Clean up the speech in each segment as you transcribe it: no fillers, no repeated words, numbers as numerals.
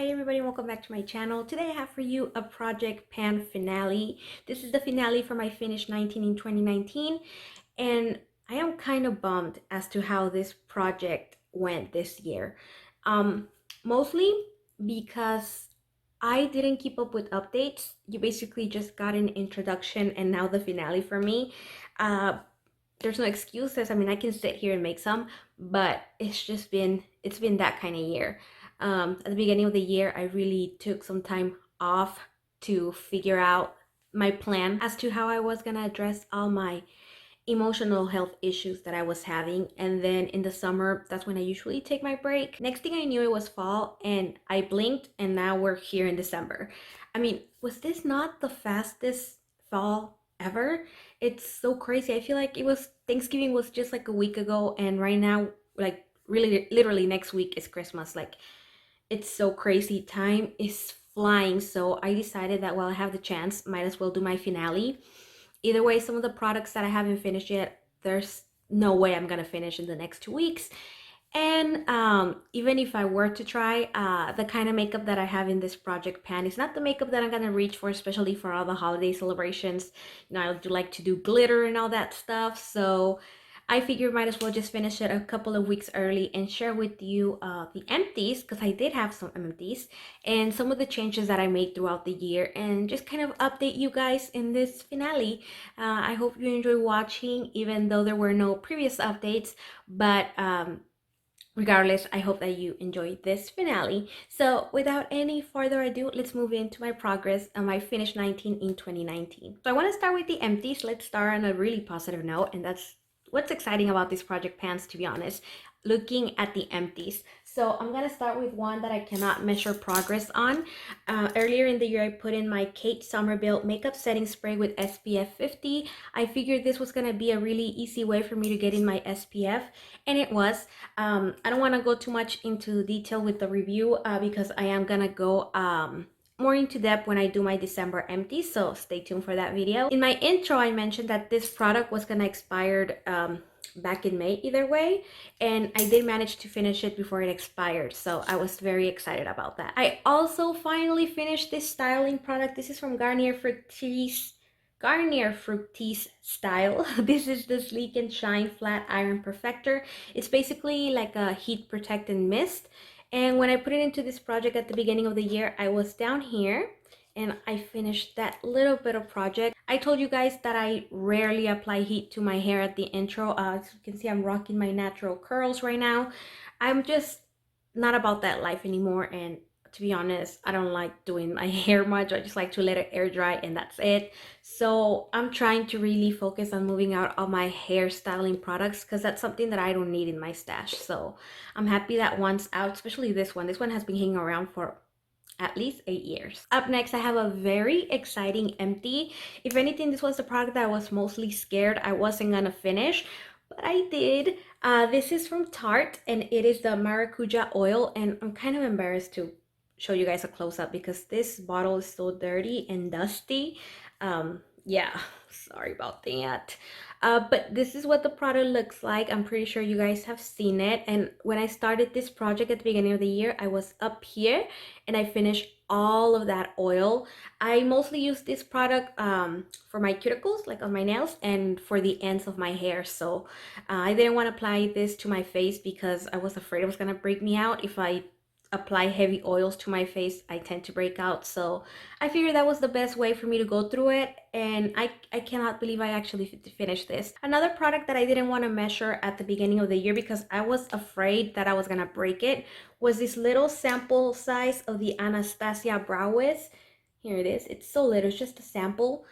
Hi everybody, welcome back to my channel. Today I have for you a project pan finale. This is the finale for my Finish 19 in 2019, and I am kind of bummed as to how this project went this year. Um, Mostly because I didn't keep up with updates. You basically just got an introduction and now the finale for me. Uh, there's no excuses. I mean, I can sit here and make some, but it's been that kind of year. At the beginning of the year, I really took some time off to figure out my plan as to how I was gonna address all my emotional health issues that I was having. And then in the summer, that's when I usually take my break. Next thing I knew, it was fall, and I blinked, and now we're here in December. I mean, was this not the fastest fall ever? It's so crazy. I feel like it was Thanksgiving was just like a week ago, and right now, like really, literally next week is Christmas. Like, it's so crazy. Time is flying. So I decided that while I have the chance, might as well do my finale. Either way, some of the products that I haven't finished yet, there's no way I'm gonna finish in the next 2 weeks. And even if I were to try, the kind of makeup that I have in this project pan is not the makeup that I'm gonna reach for, especially for all the holiday celebrations. You know, I do like to do glitter and all that stuff. So I figured might as well just finish it a couple of weeks early and share with you the empties, because I did have some empties, and some of the changes that I made throughout the year, and just kind of update you guys in this finale. I hope you enjoy watching, even though there were no previous updates, but regardless, I hope that you enjoyed this finale. So without any further ado, let's move into my progress on my Finish 19 in 2019. So I want to start with the empties. Let's start on a really positive note, and that's what's exciting about these project pans, to be honest, looking at the empties. So I'm gonna start with one that I cannot measure progress on. Earlier in the year, I put in my Kate Somerville makeup setting spray with SPF 50. I figured this was gonna be a really easy way for me to get in my SPF, and it was. I don't want to go too much into detail with the review because I am gonna go more into depth when I do my December empty, so stay tuned for that video. In my intro, I mentioned that this product was gonna expire back in May either way, and I did manage to finish it before it expired, so I was very excited about that. I also finally finished this styling product. This is from Garnier Fructis Style. This is the Sleek and Shine Flat Iron Perfector. It's basically like a heat protectant mist. And when I put it into this project at the beginning of the year, I was down here and I finished that little bit of project. I told you guys that I rarely apply heat to my hair at the intro. As you can see, I'm rocking my natural curls right now. I'm just not about that life anymore, and to be honest, I don't like doing my hair much. I just like to let it air dry and that's it. So I'm trying to really focus on moving out all my hair styling products, because that's something that I don't need in my stash. So I'm happy that one's out, especially this one. This one has been hanging around for at least 8 years. Up next, I have a very exciting empty. If anything, this was the product that I was mostly scared I wasn't gonna finish, but I did. This is from Tarte, and it is the maracuja oil, and I'm kind of embarrassed to show you guys a close-up because this bottle is so dirty and dusty. Yeah, sorry about that. But this is what the product looks like. I'm pretty sure you guys have seen it. And when I started this project at the beginning of the year, I was up here and I finished all of that oil. I mostly use this product for my cuticles, like on my nails, and for the ends of my hair. So I didn't want to apply this to my face because I was afraid it was gonna break me out. If I apply heavy oils to my face, I tend to break out. So I figured that was the best way for me to go through it, and I cannot believe I actually finished this. Another product that I didn't want to measure at the beginning of the year because I was afraid that I was gonna break it was this little sample size of the Anastasia Brow Wiz. Here it is. It's so little, it's just a sample.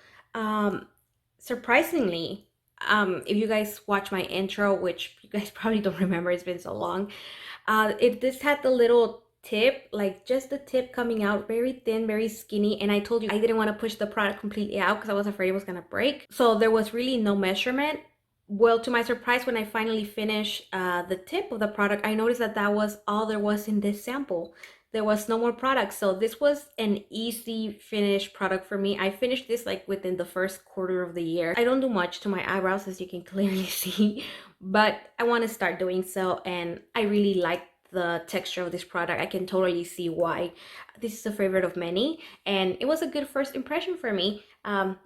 Surprisingly, if you guys watch my intro, which you guys probably don't remember, it's been so long, this had the little tip, like just the tip coming out, very thin, very skinny, and I told you I didn't want to push the product completely out because I was afraid it was gonna break. So there was really no measurement. Well, to my surprise, when I finally finished the tip of the product, I noticed that that was all there was in this sample. There was no more product. So this was an easy finished product for me. I finished this like within the first quarter of the year. I don't do much to my eyebrows, as you can clearly see, but I want to start doing so, and I really like the texture of this product, I can totally see why this is a favorite of many, and it was a good first impression for me.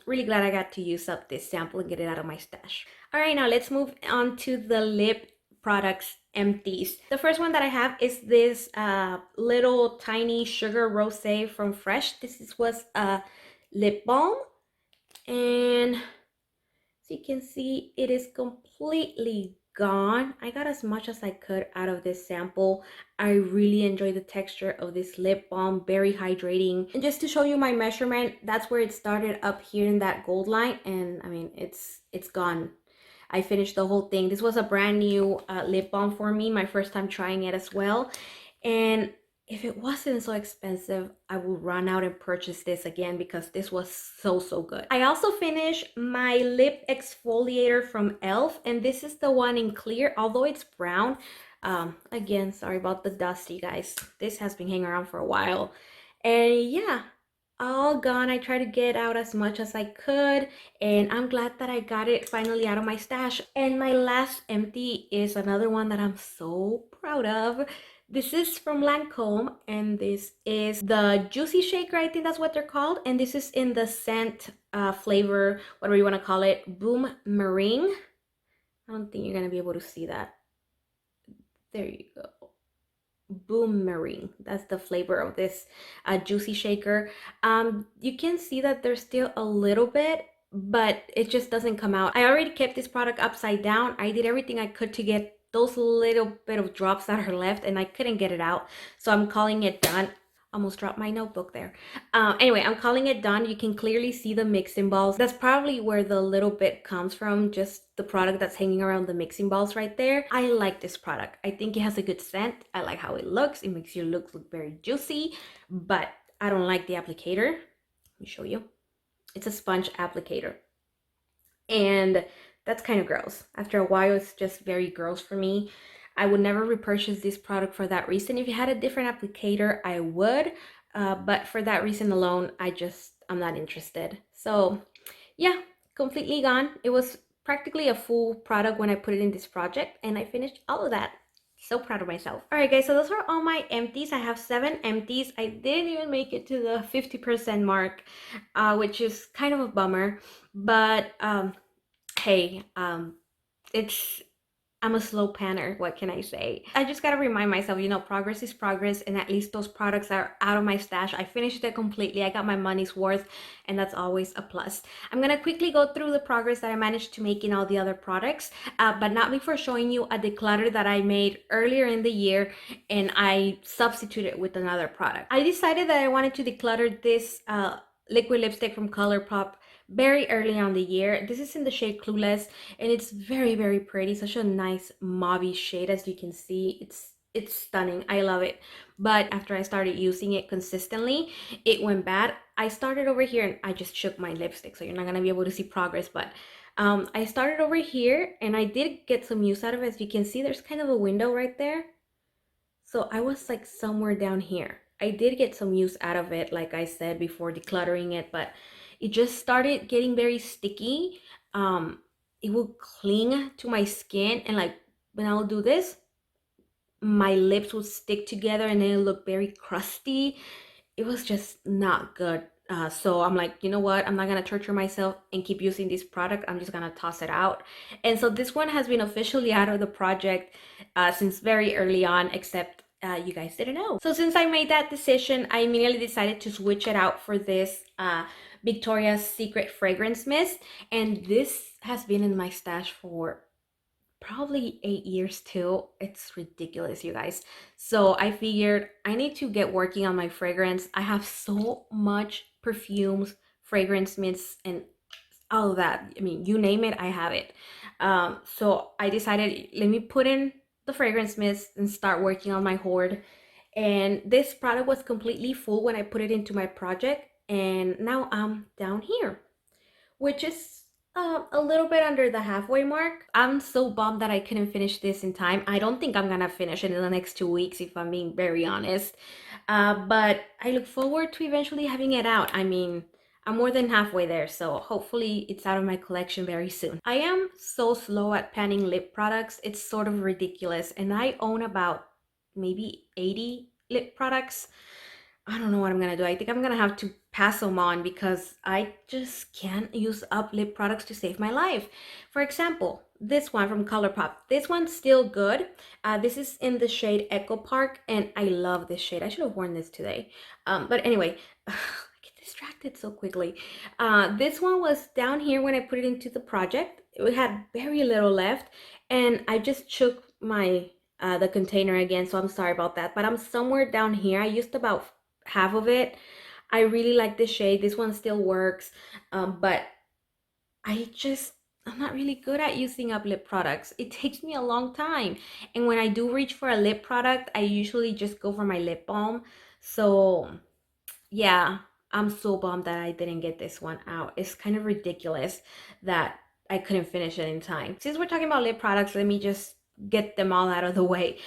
Really glad I got to use up this sample and get it out of my stash. All right, now let's move on to the lip products empties. The first one that I have is this little tiny sugar rosé from Fresh. Was a lip balm, and as you can see, it is completely gone. I got as much as I could out of this sample. I really enjoy the texture of this lip balm, very hydrating. And just to show you my measurement, that's where it started, up here in that gold line, and I mean, it's gone. I finished the whole thing. This was a brand new lip balm for me, my first time trying it as well. And if it wasn't so expensive, I would run out and purchase this again because this was so good. I also finished my lip exfoliator from e.l.f. and this is the one in clear, although it's brown. Again, sorry about the dust, you guys. This has been hanging around for a while. And yeah, all gone. I tried to get out as much as I could, and I'm glad that I got it finally out of my stash. And my last empty is another one that I'm so proud of. This is from Lancome, and this is the Juicy Shaker, I think that's what they're called. And this is in the scent flavor, whatever you want to call it, Boom Meringue. I don't think you're going to be able to see that. There you go. Boomerang, that's the flavor of this juicy shaker. You can see that there's still a little bit, but it just doesn't come out. I already kept this product upside down. I did everything I could to get those little bit of drops that are left, and I couldn't get it out, so I'm calling it done. Almost dropped my notebook there. Anyway, I'm calling it done. You can clearly see the mixing balls. That's probably where the little bit comes from, just the product that's hanging around the mixing balls right there. I like this product. I think it has a good scent. I like how it looks. It makes your looks look very juicy, but I don't like the applicator. Let me show you. It's a sponge applicator, and that's kind of gross. After a while, it's just very gross for me. I would never repurchase this product for that reason. If you had a different applicator, I would, but for that reason alone, I'm not interested. So yeah, completely gone. It was practically a full product when I put it in this project, and I finished all of that. So proud of myself. All right, guys, so those are all my empties. I have 7 empties. I didn't even make it to the 50% mark, which is kind of a bummer, but hey, I'm a slow panner. What can I say? I just gotta remind myself, you know, progress is progress, and at least those products are out of my stash. I finished it completely. I got my money's worth, and that's always a plus. I'm gonna quickly go through the progress that I managed to make in all the other products, but not before showing you a declutter that I made earlier in the year, and I substituted with another product. I decided that I wanted to declutter this liquid lipstick from ColourPop very early on the year. This is in the shade Clueless, and it's very pretty. Such a nice mauvey shade, as you can see. It's stunning. I love it. But after I started using it consistently, it went bad. I started over here, and I just shook my lipstick, so you're not gonna be able to see progress, but I started over here, and I did get some use out of it. As you can see, there's kind of a window right there. So I was like somewhere down here. I did get some use out of it, like I said, before decluttering it, but it just started getting very sticky. It will cling to my skin, and like when I'll do this, my lips would stick together and then it looked very crusty. It was just not good. So I'm like, you know what? I'm not gonna torture myself and keep using this product. I'm just gonna toss it out. And so this one has been officially out of the project since very early on, except you guys didn't know. So since I made that decision, I immediately decided to switch it out for this Victoria's Secret fragrance mist, and this has been in my stash for probably 8 years too. It's ridiculous, you guys. So I figured I need to get working on my fragrance. I have so much perfumes, fragrance mints, and all of that. I mean, you name it, I have it. So I decided, let me put in the fragrance mist and start working on my hoard. And this product was completely full when I put it into my project, and now I'm down here, which is a little bit under the halfway mark. I'm so bummed that I couldn't finish this in time. I don't think I'm gonna finish it in the next 2 weeks, if I'm being very honest. But I look forward to eventually having it out. I mean, I'm more than halfway there, so hopefully it's out of my collection very soon. I am so slow at panning lip products. It's sort of ridiculous, and I own about maybe 80 lip products. I don't know what I'm gonna do. I think I'm gonna have to pass them on because I just can't use up lip products to save my life. For example, this one from ColourPop. This one's still good. This is in the shade Echo Park, and I love this shade. I should have worn this today. But anyway, I get distracted so quickly. This one was down here when I put it into the project. It had very little left, and I just shook my the container again, so I'm sorry about that. But I'm somewhere down here. I used about half of it. I really like this shade. This one still works, but I'm not really good at using up lip products. It takes me a long time. And when I do reach for a lip product, I usually just go for my lip balm. So yeah, I'm so bummed that I didn't get this one out. It's kind of ridiculous that I couldn't finish it in time. Since we're talking about lip products, let me just get them all out of the way.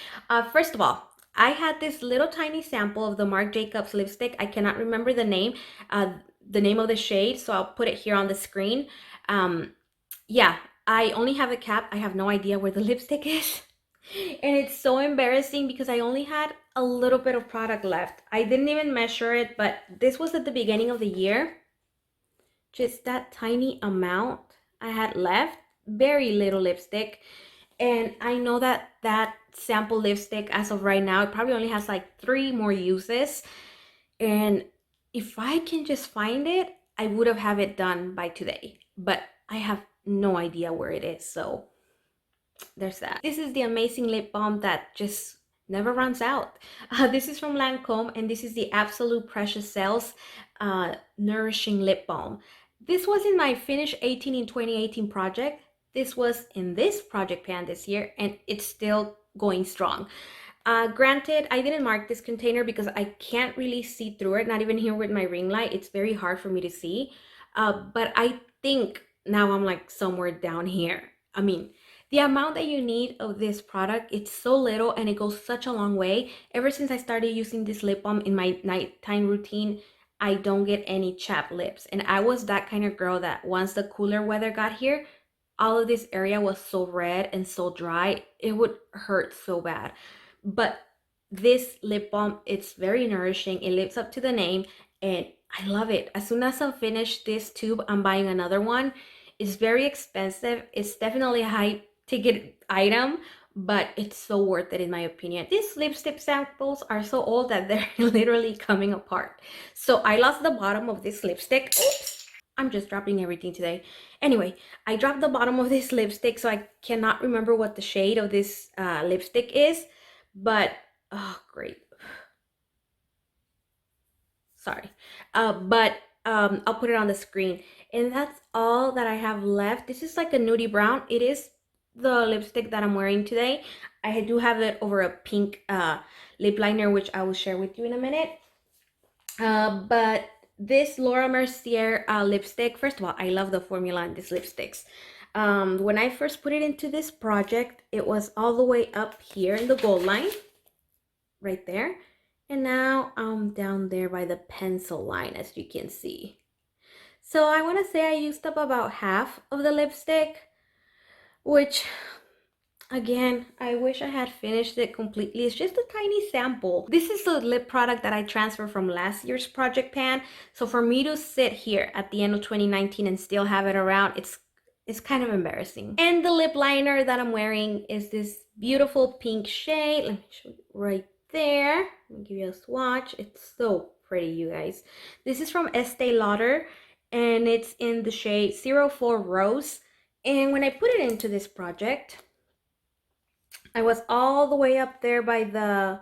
First of all, I had this little tiny sample of the Marc Jacobs lipstick. I cannot remember uh, the name of the shade, so I'll put it here on the screen. Yeah, I only have a cap. I have no idea where the lipstick is. And it's so embarrassing because I only had a little bit of product left. I didn't even measure it, but this was at the beginning of the year. Just that tiny amount I had left. Very little lipstick. And I know that that sample lipstick, as of right now, it probably only has like 3 more uses. And if I can just find it, I would have it done by today. But I have no idea where it is, so there's that. This is the amazing lip balm that just never runs out. This is from Lancome, and this is the Absolute Precious Cells Nourishing Lip Balm. This was in my Finish 18 in 2018 project. This was in this project pan this year, and it's still going strong. Granted, I didn't mark this container because I can't really see through it, not even here with my ring light. It's very hard for me to see. But I think now I'm like somewhere down here. I mean, the amount that you need of this product, it's so little and it goes such a long way. Ever since I started using this lip balm in my nighttime routine, I don't get any chapped lips. And I was that kind of girl that once the cooler weather got here, all of this area was so red and so dry, it would hurt so bad. But this lip balm, it's very nourishing. It lives up to the name, and I love it. As soon as I finish this tube, I'm buying another one. It's very expensive. It's definitely a high ticket item, but it's so worth it in my opinion. These lipstick samples are so old that they're literally coming apart. So I lost the bottom of this lipstick. Oops. I'm just dropping everything today. Anyway, I dropped the bottom of this lipstick, so I cannot remember what the shade of this lipstick is, but, oh, great. Sorry. But I'll put it on the screen. And that's all that I have left. This is like a nudie brown. It is the lipstick that I'm wearing today. I do have it over a pink lip liner, which I will share with you in a minute. But this Laura Mercier lipstick, first of all, I love the formula in these lipsticks. When I first put it into this project, it was all the way up here in the gold line, right there. And now I'm down there by the pencil line, as you can see. So I want to say I used up about half of the lipstick, which, again, I wish I had finished it completely. It's just a tiny sample. This is the lip product that I transferred from last year's project pan. So for me to sit here at the end of 2019 and still have it around, it's kind of embarrassing. And the lip liner that I'm wearing is this beautiful pink shade. Let me show you right there. Let me give you a swatch. It's so pretty, you guys. This is from Estee Lauder, and it's in the shade 04 Rose. And when I put it into this project, I was all the way up there by the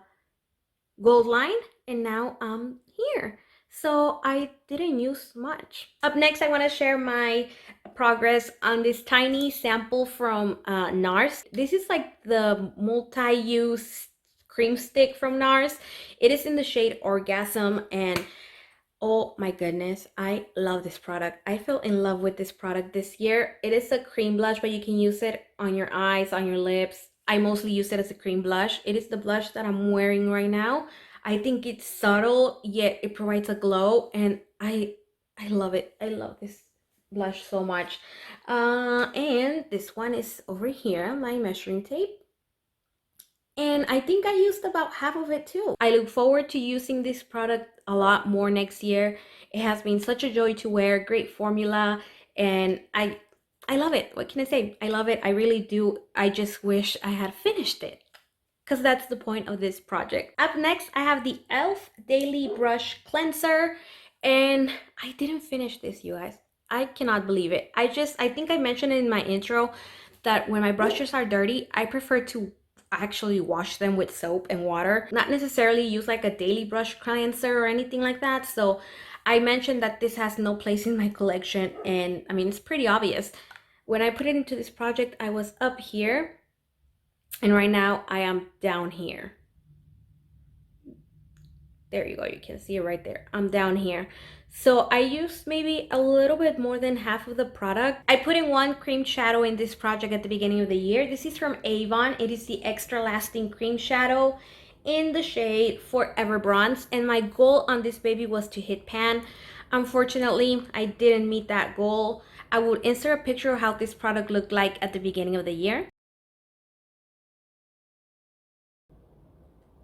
gold line, and now I'm here. So I didn't use much. Up next, I want to share my progress on this tiny sample from NARS. This is like the multi-use cream stick from NARS. It is in the shade Orgasm, and oh my goodness, I love this product. I fell in love with this product this year. It is a cream blush, but you can use it on your eyes, on your lips. I mostly use it as a cream blush. It is the blush that I'm wearing right now. I think it's subtle, yet it provides a glow, and I love it. I love this blush so much. And this one is over here, my measuring tape. And I think I used about half of it too. I look forward to using this product a lot more next year. It has been such a joy to wear, great formula, and I love it. What can I say? I love it. I really do. I just wish I had finished it, because that's the point of this project. Up next, I have the e.l.f. Daily Brush Cleanser, and I didn't finish this, you guys. I cannot believe it. I think I mentioned in my intro that when my brushes are dirty, I prefer to actually wash them with soap and water, not necessarily use like a daily brush cleanser or anything like that. So I mentioned that this has no place in my collection, and I mean, it's pretty obvious. When I put it into this project, I was up here, and right now I am down here. There you go, you can see it right there. I'm down here. So I used maybe a little bit more than half of the product. I put in one cream shadow in this project at the beginning of the year. This is from Avon. It is the Extra Lasting Cream Shadow in the shade Forever Bronze. And my goal on this baby was to hit pan. Unfortunately, I didn't meet that goal. I will insert a picture of how this product looked like at the beginning of the year.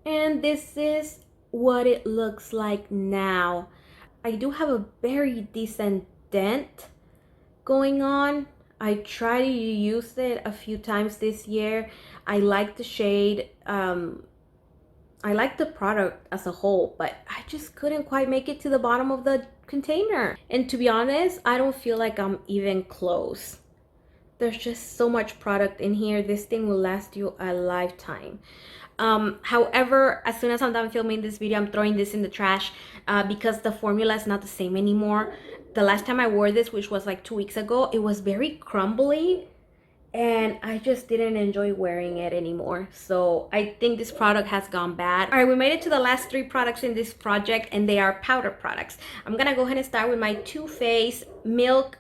And this is what it looks like now. I do have a very decent dent going on. I try to use it a few times this year. I like the shade. I like the product as a whole, but I just couldn't quite make it to the bottom of the container. And to be honest, I don't feel like I'm even close. There's just so much product in here. This thing will last you a lifetime. However, as soon as I'm done filming this video, I'm throwing this in the trash because the formula is not the same anymore. The last time I wore this, which was like 2 weeks ago, it was very crumbly and I just didn't enjoy wearing it anymore. So I think this product has gone bad. All right, we made it to the last 3 products in this project, and they are powder products. I'm gonna go ahead and start with my Too Faced Milk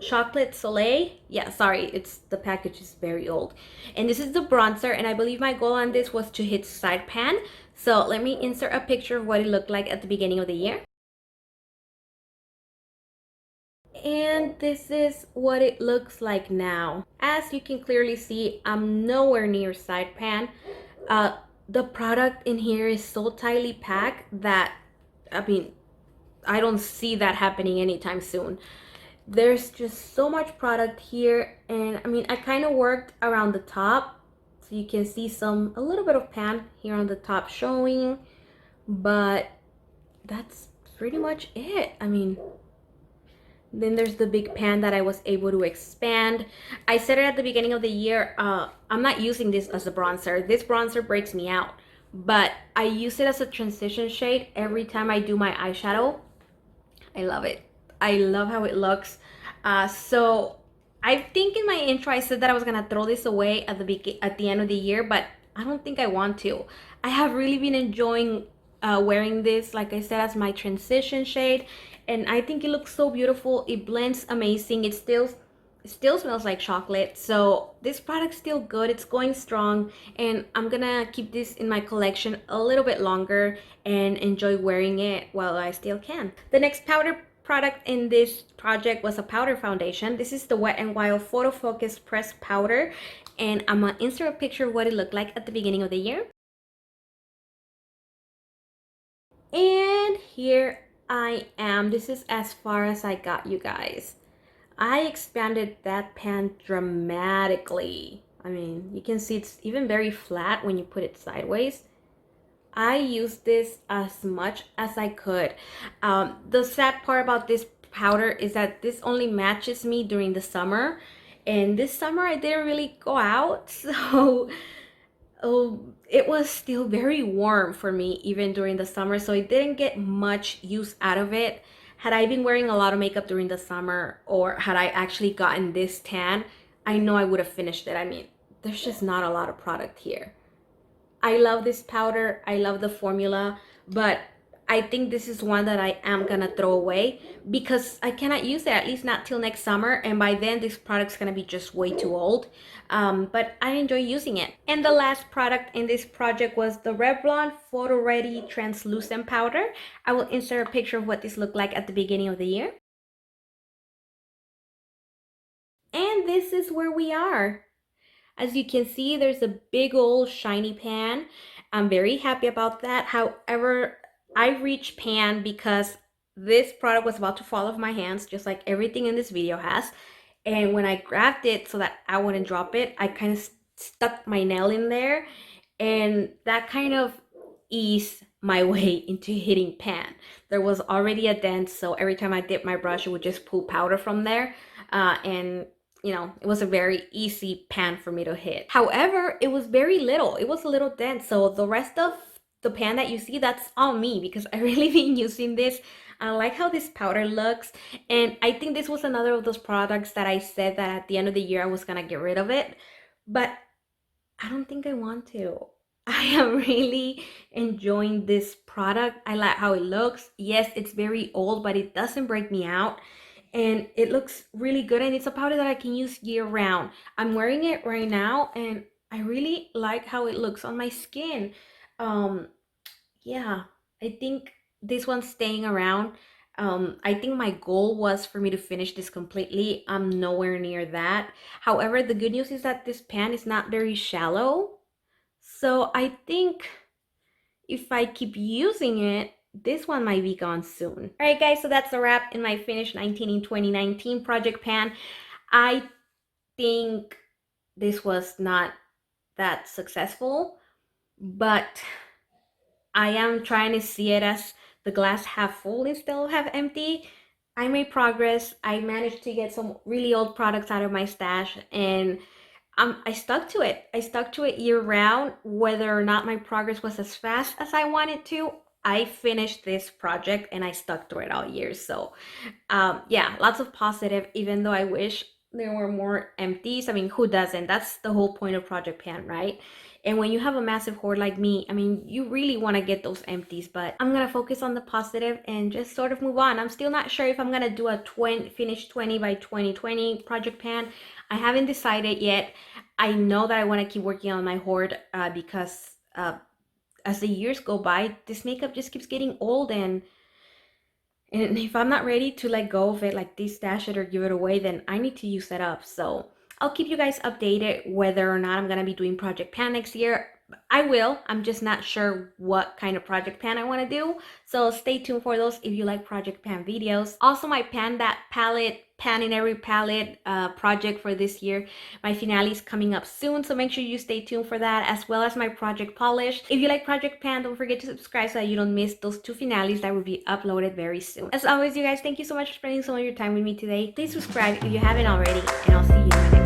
Chocolate Soleil. Yeah, sorry, it's the package is very old. And this is the bronzer, and I believe my goal on this was to hit side pan. So let me insert a picture of what it looked like at the beginning of the year. And this is what it looks like now. As you can clearly see, I'm nowhere near side pan. The product in here is so tightly packed that, I mean, I don't see that happening anytime soon. There's just so much product here, and I mean, I kind of worked around the top, so you can see a little bit of pan here on the top showing, but that's pretty much it. I mean, then there's the big pan that I was able to expand. I said it at the beginning of the year, I'm not using this as a bronzer. This bronzer breaks me out, but I use it as a transition shade every time I do my eyeshadow. I love it. I love how it looks. So I think in my intro I said that I was gonna throw this away at the end of the year, but I don't think I want to. I have really been enjoying wearing this, like I said, as my transition shade, and I think it looks so beautiful. It blends amazing. It still smells like chocolate, so this product's still good. It's going strong, and I'm gonna keep this in my collection a little bit longer and enjoy wearing it while I still can. The next powder product in this project was a powder foundation. This is the Wet n Wild Photo Focus Pressed Powder, and I'm gonna insert a picture of what it looked like at the beginning of the year. And here I am. This is as far as I got, you guys. I expanded that pan dramatically. I mean, you can see it's even very flat when you put it sideways. I used this as much as I could. The sad part about this powder is that this only matches me during the summer. And this summer I didn't really go out, so it was still very warm for me even during the summer, so I didn't get much use out of it. Had I been wearing a lot of makeup during the summer, or had I actually gotten this tan, I know I would have finished it. I mean, there's just not a lot of product here. I love this powder. I love the formula, but I think this is one that I am gonna throw away because I cannot use it, at least not till next summer. And by then this product's gonna be just way too old. But I enjoy using it. And the last product in this project was the Revlon Photoready Translucent Powder. I will insert a picture of what this looked like at the beginning of the year. And this is where we are. As you can see, there's a big old shiny pan. I'm very happy about that. However, I reached pan because this product was about to fall off my hands, just like everything in this video has. And when I grabbed it so that I wouldn't drop it, I kind of stuck my nail in there, and that kind of eased my way into hitting pan. There was already a dent, so every time I dipped my brush, it would just pull powder from there. And you know, it was a very easy pan for me to hit. However, it was very little. It was a little dent, so the rest of the pan that you see, that's on me because I really been using this. I like how this powder looks, and I think this was another of those products that I said that at the end of the year I was gonna get rid of it, but I don't think I want to. I am really enjoying this product. I like how it looks. Yes, it's very old, but it doesn't break me out. And it looks really good. And it's a powder that I can use year round. I'm wearing it right now and I really like how it looks on my skin. Um, yeah, I think this one's staying around. I think my goal was for me to finish this completely. I'm nowhere near that. However, the good news is that this pan is not very shallow. So I think if I keep using it, this one might be gone soon. All right, guys, so that's a wrap in my Finish 19 in 2019 project pan. I think this was not that successful, but I am trying to see it as the glass half full instead of half empty. I made progress. I managed to get some really old products out of my stash, and I stuck to it. I stuck to it year round. Whether or not my progress was as fast as I wanted to, I finished this project and I stuck to it all year. So yeah, lots of positive, even though I wish there were more empties. I mean, who doesn't? That's the whole point of Project Pan, right? And when you have a massive hoard like me, I mean, you really want to get those empties, but I'm going to focus on the positive and just sort of move on. I'm still not sure if I'm going to do a finish 20 by 2020 Project Pan. I haven't decided yet. I know that I want to keep working on my hoard because as the years go by, this makeup just keeps getting old, and if I'm not ready to let go of it, like stash it or give it away, then I need to use it up. So I'll keep you guys updated whether or not I'm gonna be doing Project Pan next year. I will. I'm just not sure what kind of Project Pan I want to do. So stay tuned for those if you like Project Pan videos. Also, my Pan That Palette, Pan in Every Palette project for this year. My finale is coming up soon, so make sure you stay tuned for that, as well as my Project Polish. If you like Project Pan, don't forget to subscribe so that you don't miss those two finales that will be uploaded very soon. As always, you guys, thank you so much for spending some of your time with me today. Please subscribe if you haven't already, and I'll see you in my next